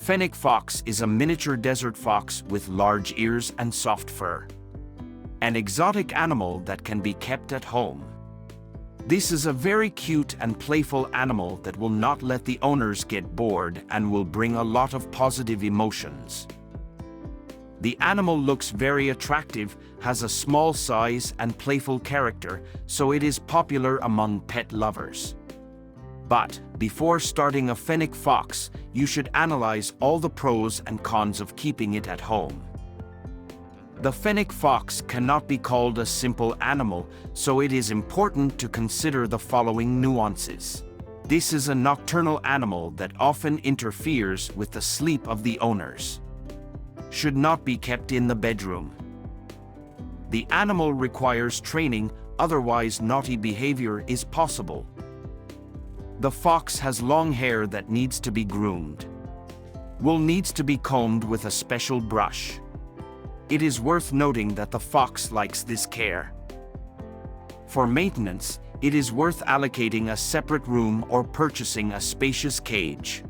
Fennec fox is a miniature desert fox with large ears and soft fur. An exotic animal that can be kept at home. This is a very cute and playful animal that will not let the owners get bored and will bring a lot of positive emotions. The animal looks very attractive, has a small size and playful character, so it is popular among pet lovers. But before starting a fennec fox, you should analyze all the pros and cons of keeping it at home. The fennec fox cannot be called a simple animal, so it is important to consider the following nuances. This is a nocturnal animal that often interferes with the sleep of the owners. Should not be kept in the bedroom. The animal requires training, otherwise naughty behavior is possible. The fox has long hair that needs to be groomed. Wool needs to be combed with a special brush. It is worth noting that the fox likes this care. For maintenance, it is worth allocating a separate room or purchasing a spacious cage.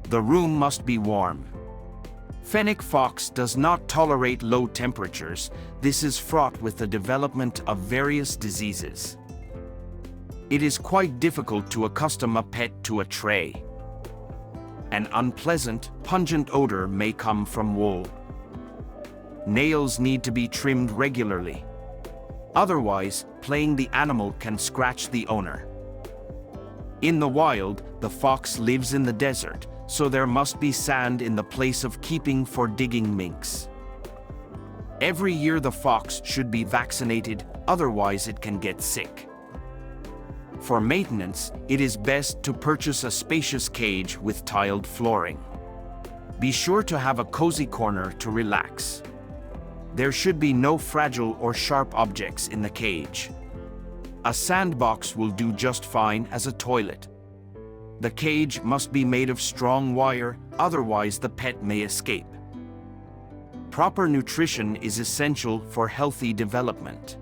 The room must be warm. Fennec fox does not tolerate low temperatures. This is fraught with the development of various diseases. It is quite difficult to accustom a pet to a tray. An unpleasant, pungent odor may come from wool. Nails need to be trimmed regularly. Otherwise, playing the animal can scratch the owner. In the wild, the fox lives in the desert, so there must be sand in the place of keeping for digging minks. Every year the fox should be vaccinated, otherwise it can get sick. For maintenance, it is best to purchase a spacious cage with tiled flooring. Be sure to have a cozy corner to relax. There should be no fragile or sharp objects in the cage. A sandbox will do just fine as a toilet. The cage must be made of strong wire, otherwise the pet may escape. Proper nutrition is essential for healthy development.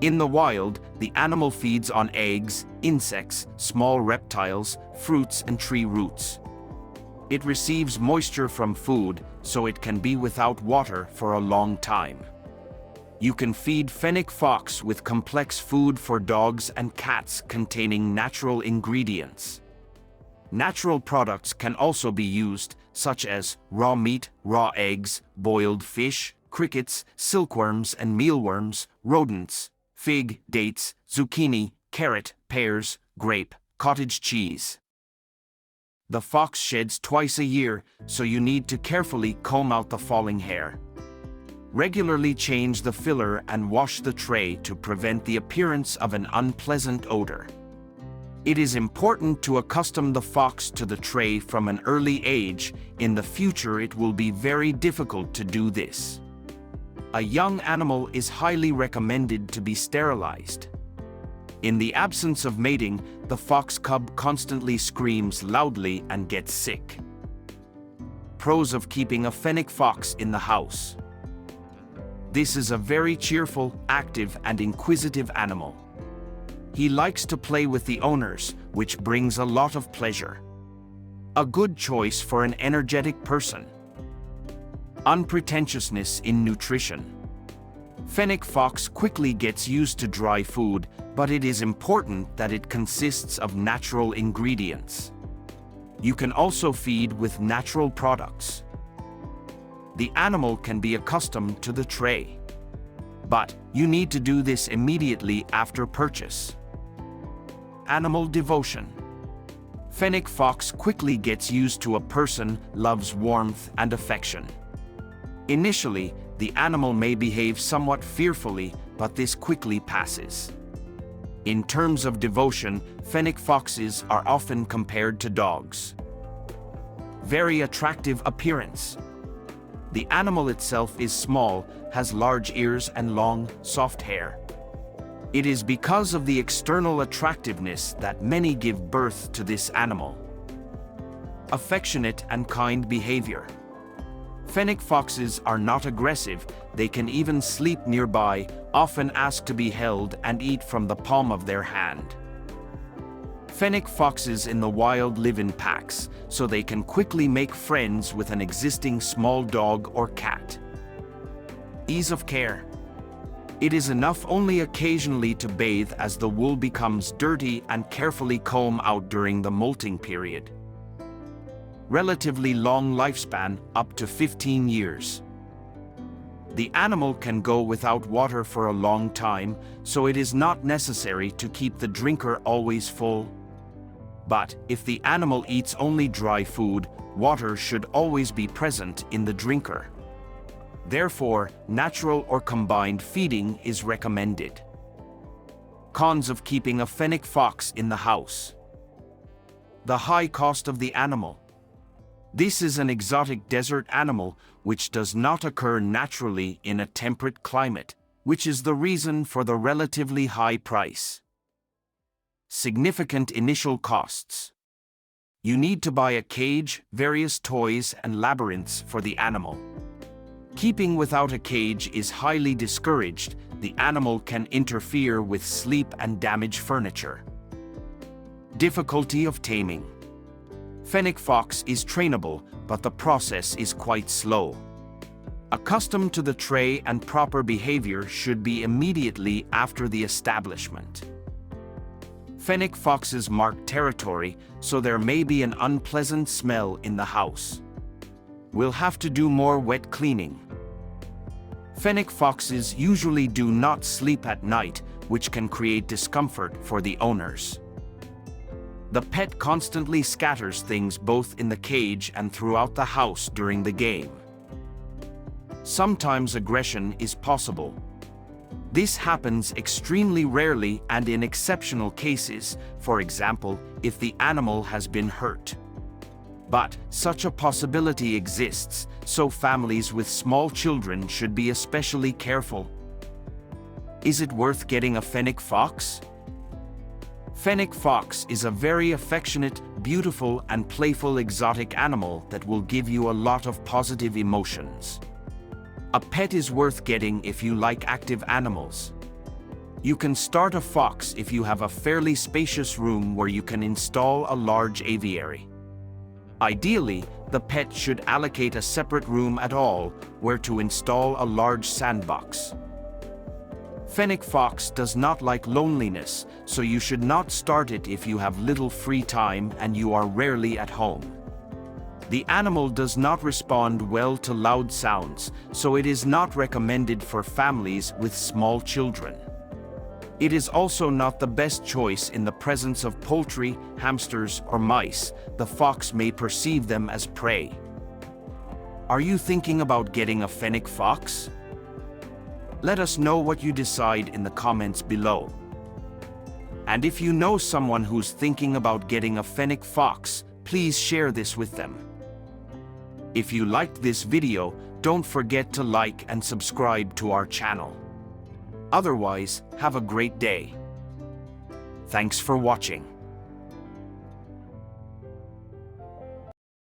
In the wild, the animal feeds on eggs, insects, small reptiles, fruits and tree roots. It receives moisture from food, so it can be without water for a long time. You can feed fennec fox with complex food for dogs and cats containing natural ingredients. Natural products can also be used, such as raw meat, raw eggs, boiled fish, crickets, silkworms and mealworms, rodents, fig, dates, zucchini, carrot, pears, grape, cottage cheese. The fox sheds twice a year, so you need to carefully comb out the falling hair. Regularly change the filler and wash the tray to prevent the appearance of an unpleasant odor. It is important to accustom the fox to the tray from an early age. In the future, it will be very difficult to do this. A young animal is highly recommended to be sterilized. In the absence of mating, the fox cub constantly screams loudly and gets sick. Pros of keeping a fennec fox in the house. This is a very cheerful, active, and inquisitive animal. He likes to play with the owners, which brings a lot of pleasure. A good choice for an energetic person. Unpretentiousness in nutrition. Fennec fox quickly gets used to dry food, but it is important that it consists of natural ingredients. You can also feed with natural products. The animal can be accustomed to the tray. But you need to do this immediately after purchase. Animal devotion. Fennec fox quickly gets used to a person, loves warmth and affection. Initially, the animal may behave somewhat fearfully, but this quickly passes. In terms of devotion, fennec foxes are often compared to dogs. Very attractive appearance. The animal itself is small, has large ears and long, soft hair. It is because of the external attractiveness that many give birth to this animal. Affectionate and kind behavior. Fennec foxes are not aggressive, they can even sleep nearby, often ask to be held and eat from the palm of their hand. Fennec foxes in the wild live in packs, so they can quickly make friends with an existing small dog or cat. Ease of care. It is enough only occasionally to bathe as the wool becomes dirty and carefully comb out during the molting period. Relatively long lifespan, up to 15 years. The animal can go without water for a long time, so it is not necessary to keep the drinker always full. But if the animal eats only dry food, water should always be present in the drinker. Therefore, natural or combined feeding is recommended. Cons of keeping a fennec fox in the house. The high cost of the animal. This is an exotic desert animal which does not occur naturally in a temperate climate, which is the reason for the relatively high price. Significant initial costs. You need to buy a cage, various toys, and labyrinths for the animal. Keeping without a cage is highly discouraged. The animal can interfere with sleep and damage furniture. Difficulty of taming. Fennec fox is trainable, but the process is quite slow. Accustomed to the tray and proper behavior should be immediately after the establishment. Fennec foxes mark territory, so there may be an unpleasant smell in the house. We'll have to do more wet cleaning. Fennec foxes usually do not sleep at night, which can create discomfort for the owners. The pet constantly scatters things both in the cage and throughout the house during the game. Sometimes aggression is possible. This happens extremely rarely and in exceptional cases, for example, if the animal has been hurt. But such a possibility exists, so families with small children should be especially careful. Is it worth getting a fennec fox? Fennec fox is a very affectionate, beautiful, and playful exotic animal that will give you a lot of positive emotions. A pet is worth getting if you like active animals. You can start a fox if you have a fairly spacious room where you can install a large aviary. Ideally, the pet should allocate a separate room at all where to install a large sandbox. Fennec fox does not like loneliness, so you should not start it if you have little free time and you are rarely at home. The animal does not respond well to loud sounds, so it is not recommended for families with small children. It is also not the best choice in the presence of poultry, hamsters, or mice. The fox may perceive them as prey. Are you thinking about getting a fennec fox? Let us know what you decide in the comments below. And if you know someone who's thinking about getting a fennec fox, please share this with them. If you liked this video, don't forget to like and subscribe to our channel. Otherwise, have a great day. Thanks for watching.